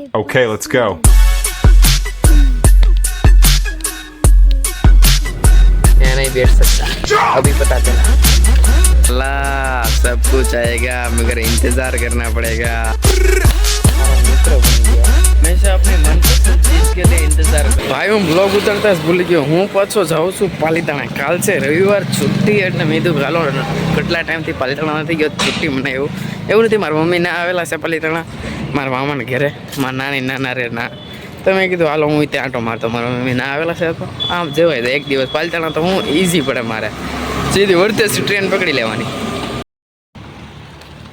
Okay, let's go. यहाँ नहीं बैठ सकता, अभी पता चला। अल्लाह सब कुछ आएगा मगर इंतजार करना पड़ेगा। मित्र बन गया, हमेशा अपने मनपसंद चीज के लिए इंतजार कर। भाई હું બ્લોગ ઉતારતા જ ભૂલી ગયો, હું પાછો જાઉં છું પાલીતાણા। કાલ છે રવિવાર, છુટ્ટી એટલે મેં કીધું ગાલો કેટલા ટાઈમથી પાલીતાણા નથી ગયો, છુટ્ટી મને એવું નથી। મારા મમ્મી ના આવેલા છે પાલીતાણા, મારા મામાને ઘરે, મારા નાની નાના રે ના, તો મેં કીધું હાલો હું ત્યાં આંટો મારતો। મારા મમ્મી ના આવેલા છે તો આમ જવાય તો એક દિવસ પાલીતાણા તો હું ઇઝી પડે મારે, સીધી વર્તેજ ટ્રેન પકડી લેવાની।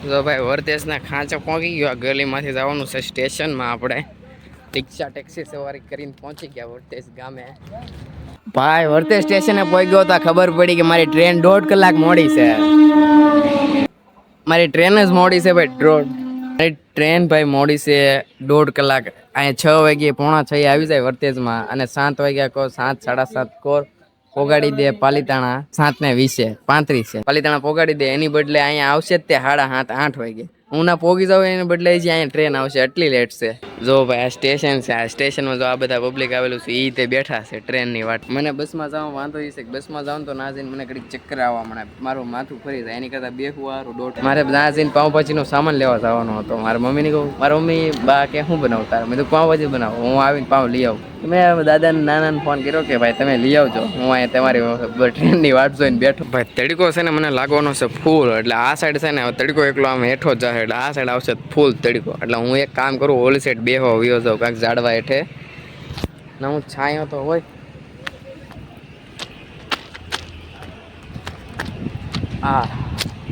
જો ભાઈ વર્તેજના ખાંચા પહોંચી ગયો, આ ગલીમાંથી જવાનું છે સ્ટેશનમાં। આપણે રિક્ષા ટેક્સી સવારી કરીને પહોંચી ગયા વર્તેજ ગામે। ભાઈ વર્તેજ સ્ટેશને પહોંચી ગયો તો ખબર પડી કે મારી ટ્રેન 1.5 કલાક મોડી છે। મારી ટ્રેન જ મોડી છે ભાઈ, મારી ટ્રેન ભાઈ મોડી છે 1.5 કલાક। અહીંયા 6 વાગ્યે 5:45 આવી જાય વર્તેજમાં, અને 7 વાગ્યા કહો 7, 7:30 કોર પોગાડી દે પાલીતાણા 7:20 છે પાલીતાણા પોગાડી દે। એની બદલે અહીંયા આવશે જ તે 7:30 8 વાગે, હું ના પોગી જાઉં એને બદલે જ અહીંયા ટ્રેન આવશે, એટલી લેટ છે। જો ભાઈ આ સ્ટેશન છે, આ સ્ટેશનમાં જો આ બધા પબ્લિક આવેલું છે એ તે બેઠા છે ટ્રેનની વાટ। મને બસમાં જવા વાંધો એ છે કે બસમાં જાઉં તો ના જઈને મને ઘડીક ચક્કર આવવા મળે, મારું માથું ફરી જાય, એની કરતાં બેહું હારું દોઢ। મારે ના જઈને પાઉંભાજીનો સામાન લેવા જવાનો હતો। મારા મમ્મીને કહું, મારા મમ્મી બા કે શું બનાવું તારે? મેં તો પાઉંભાજી બનાવો, હું આવીને પાઉં લઈ આવું। મેં દાદાને નાનાને ફોન કર્યો કે ભાઈ તમે લઈ આવજો, હું અહીંયા તમારી ટ્રેનની વાટ જોઈને બેઠો। ભાઈ તડકો છે ને મને લાગવાનો છે ફૂલ, એટલે આ સાઈડ છે ને તડકો એકલો આમ હેઠો જ જાય, એટલે આ સાઈડ આવશે ફૂલ તડકો। એટલે હું એક કામ કરું, ઓલી સાઈડ બેહો વ્યો જાઉં કાંઈક ઝાડવા હેઠે, ને હું છાંયો તો હોય।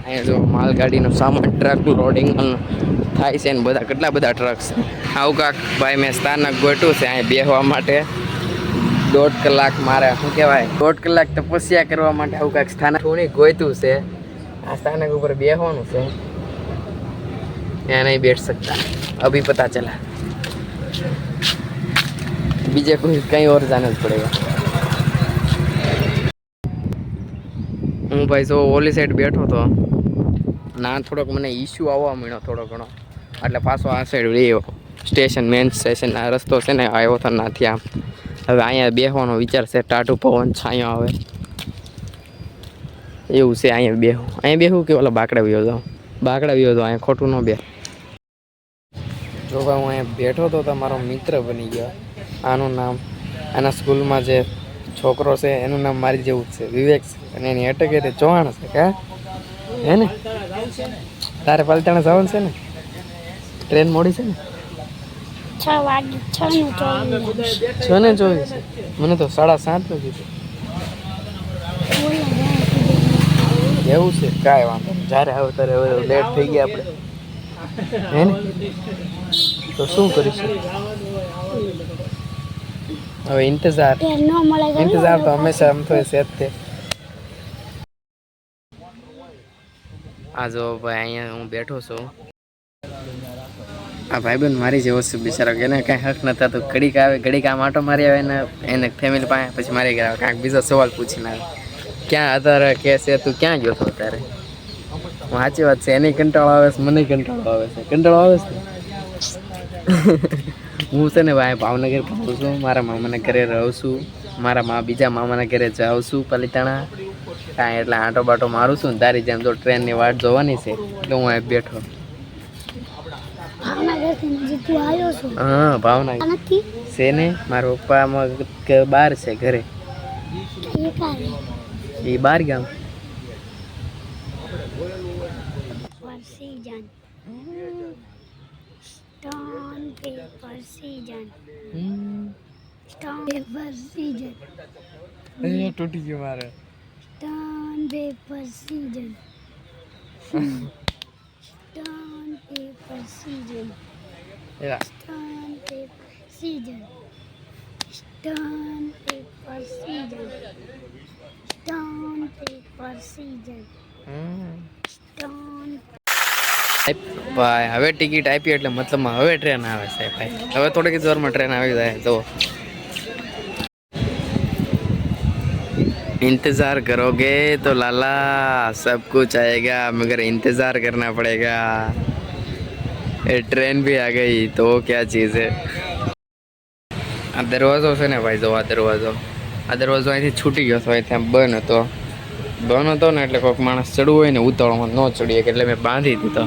અહીંયા જો માલગાડીનો સામાન ટ્રક લોડિંગ થાય છે ને બધા કેટલા બધા ટ્રક છે। આવું કાંક ભાઈ મેં સ્થાનક ગોઠવું છે અહીંયા બેસવા માટે। 1.5 કલાક મારે શું કહેવાય 1.5 કલાક તપસ્યા કરવા માટે આવું કાંઈક સ્થાનક થોડી ગોઠવું છે। આ સ્થાનક ઉપર બેસવાનું છે, ત્યાં નહીં બેઠ सकता, अभी पता चला। બીજે કોઈ કहीं और जाना જ પડેगा। હું ભાઈ જો ઓલી સાઈડ બેઠો હતો ના, થોડોક મને ઇશ્યુ આવવા મળ્યો થોડો ઘણો, એટલે પાછો આ સાઈડ રહ્યો સ્ટેશન, મેન સ્ટેશન આ રસ્તો છે ને આવ્યો તો નાથી આમ। હવે અહીંયા બેસવાનો વિચાર છે, ટાટું પવન છાંયો આવે એવું છે। અહીંયા બેહું કે ઓલા બાકડા વ્યો જાઉં? બાકડા વ્યો જાઉં, અહીંયા ખોટું ન બે। જો ભાઈ હું અહીંયા બેઠો હતો તો મારો મિત્ર બની ગયો। આનું નામ, આના સ્કૂલમાં જે છોકરો છે એનું નામ મારી જેવું જ છે, વિવેક છે, અને એની અટક તે ચૌહાણ છે। કા હે ને? તારે પાલીતાણા જવાનું છે ને? ટ્રેન મોડી છે ને? 6:24 મને તો 7:30 નું કીધું। એવું છે, કાંઈ વાંધો નહીં, જ્યારે આવે ત્યારે લેટ થઈ ગયા આપણે, હે ને? તો શું કરીશું હવે? ઇંતજાર તો હંમેશા આમ તો છે જ તે। આ જો ભાઈ અહીંયા હું બેઠો છું, આ ભાઈબંધ મારી જેવો છે બિચારો, કે એને કાંઈ હક નતા તો ઘડીક આવે ઘડીક આમ આટો મારી આવે ને એને ફેમિલી પાસે, પછી મારી ગયા કાંઈક બીજો સવાલ પૂછીને આવે, ક્યાં અત્યારે કે છે તું ક્યાં ગયો હતો અત્યારે? સાચી વાત છે, એને કંટાળો આવે છે, મને કંટાળો આવે છે। કંટાળો આવે છે હું છે ને ભાઈ ભાવનગર રહું છું, મારા મામાના ઘરે રહું છું, મારા બીજા મામાના ઘરે જાઉં છું પાલીતાણા કાંઈ, એટલે આંટો બાટો મારું છું ને તારી જેમ તો ટ્રેનની વાટ જોવાની છે એટલે હું અહીં બેઠો। હા ભાવનગર છે ને, મારા પપ્પા બહાર છે ઘરે, એ 12 ગામ। તૂટી ગયું મારે। Stone, paper, scissors. Stone, paper, scissors. Stone, paper, scissors. Stone, paper, scissors. Stone, paper, scissors. Stone. ભાઈ હવે ટિકિટ આપી એટલે મતલબમાં હવે ટ્રેન આવે છે ભાઈ, હવે થોડીક જ વારમાં ટ્રેન આવી જાય। તો इंतजार करोगे तो लाला सब कुछ आएगा मगर इंतजार करना पड़ेगा। ये ट्रेन भी आ गई तो क्या चीज़ है આ દરવાજો છે ને ભાઈ જો આ દરવાજો અહીંથી છૂટી ગયો હતો અહીંથી આમ બંધ હતો ને એટલે કોઈક માણસ ચડવું હોય ને ઉતાવળમાં ન ચડીએ એટલે મેં બાંધી દીધો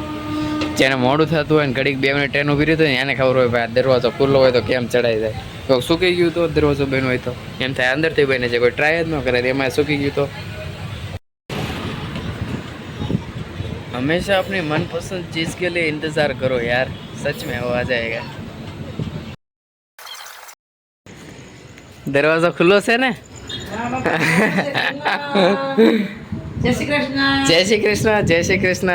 જેને મોડું થતું હોય ને ઘડીક 2 મિનિટ ટ્રેન ઊભી રહી હોય ને એને ખબર હોય ભાઈ આ દરવાજો ખુલ્લો હોય તો કેમ ચડાઈ જાય કોઈક સૂકી ગયું તો દરવાજો બન્યો હોય તો એમ થાય અંદરથી બને છે કોઈ ટ્રાય જ ન કરે એમાં સૂકી ગયું તો हमेशा अपनी मनपसंद चीज के लिए इंतजार करो यार सच में वो आ जाएगा दरवाजा खुलो से ने જય શ્રી કૃષ્ણ. जय श्री कृष्ण जय श्री कृष्ण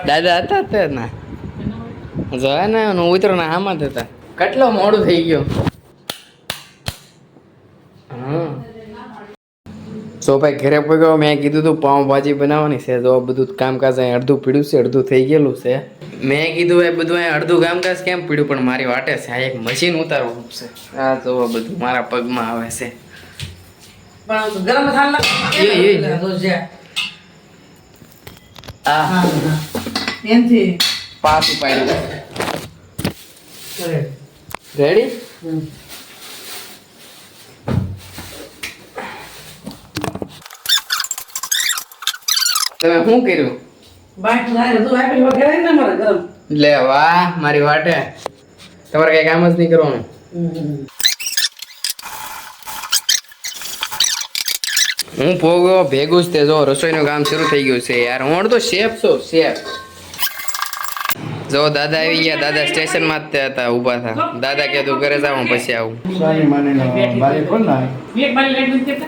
દાદા હતા ને જોયા ને હું ઉતરો ને આમાં જ હતા કેટલો મોડું થઈ ગયું હા સો ભાઈ ઘરે પગ્યો મેં કીધું તું પાઉંભાજી બનાવવાની છે જો બધું કામકાજ અહીં અડધું પીડ્યું છે અડધું થઈ ગયેલું છે મેં કીધું એ બધું અહીં અડધું કામકાજ કેમ પીડ્યું પણ મારી વાટે છે આ એક મશીન ઉતારવું છે આ જો બધું મારા પગમાં આવે છે પણ ગરમ મસાલા આ એમથી પાછું પાડ્યું રેડી તમે શું કર્યું બાઈક લાગે તો આપી વગેરે ને મારે ગરમ લે વાહ મારી વાટે તમારે કઈ કામ જ નહીં કરવાનું હું પોગો ભેગું જ તે જો રસોઈનું કામ શરૂ થઈ ગયું છે યાર હું તો શેફ છું શેફ જો દાદા આવી ગયા દાદા સ્ટેશનમાં જ તે હતા ઊભા હતા દાદા કે તું ઘરે જાવ હું પછી આવું એક બારી લાઈટ